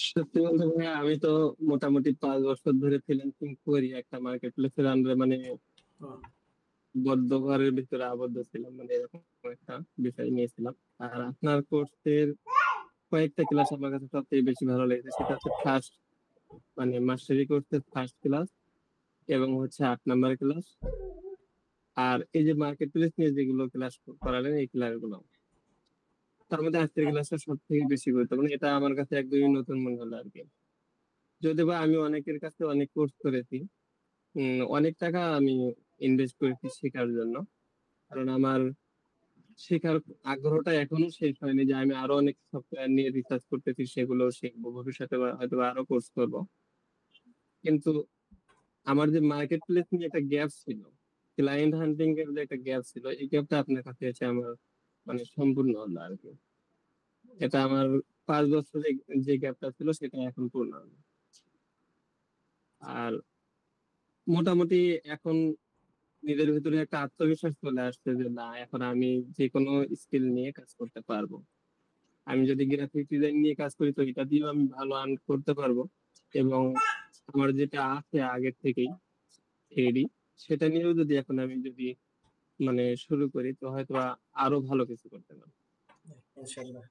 সত্যি বলতে ভাই, আমি তো মোটামুটি 5 বছর ধরে ফ্রিল্যান্সিং করি একটা মার্কেট প্লেসের আন্ডারে, মানে হুম, বদ্ধ ঘরের ভিতরে আবদ্ধ ছিলাম, মানে এরকম একটা বিষয় নিয়েছিলাম। আর আপনার কোর্সের কয়েকটা ক্লাস আমার কাছে সবথেকে বেশি ভালো লেগেছে, সেটা হচ্ছে ফার্স্ট, মানে মাস্টারি কোর্সের ফার্স্ট ক্লাস, এবং হচ্ছে 8 নম্বর ক্লাস। আর এই যে মার্কেট প্লেস নিয়ে যেগুলো ক্লাস করালেন, এই ক্লাস গুলো, তার মধ্যে আজকের ক্লাসটা সব থেকে বেশি গুরুত্বপূর্ণ। এটা আমার কাছে একদমই নতুন মনে হলো আর কি। যদিও বা আমি অনেকের কাছে অনেক কোর্স করেছি, অনেক টাকা আমি ইনভেস্ট করেছি শেখার জন্য, কারণ আমার শেখার আগ্রহটা এখনো শেষ হয়নি, যে আমি আরো অনেক সফটওয়্যার নিয়ে রিসার্চ করতেছি, সেগুলো শিখবো ভবিষ্যতে, হয়তো বা আরো কোর্স করব। কিন্তু আমার যে মার্কেট প্লেস নিয়ে একটা গ্যাপ ছিল, ক্লায়েন্ট হান্টিং এর যে একটা গ্যাপ ছিল, এই গ্যাপটা আপনার কাছে এসে আমার মানে সম্পূর্ণ হলো আর কি। এটা আমার 5 বছরে যে গ্যাপটা ছিল, সেটা এখন পূর্ণ হলো। আর মোটামুটি এখন নিজের ভিতরে একটা আত্মবিশ্বাস চলে আসছে যে না, এখন আমি যে কোনো স্কিল নিয়ে কাজ করতে পারবো। আমি যদি গ্রাফিক ডিজাইন নিয়ে কাজ করি, তো এটা দিয়েও আমি ভালো আর্ন করতে পারবো। এবং আমার যেটা আছে আগের থেকেই থ্রিডি, সেটা নিয়েও যদি এখন আমি যদি মানে শুরু করি, তো হয়তো আরো ভালো কিছু করতে পারবো। ইনশাল্লাহ।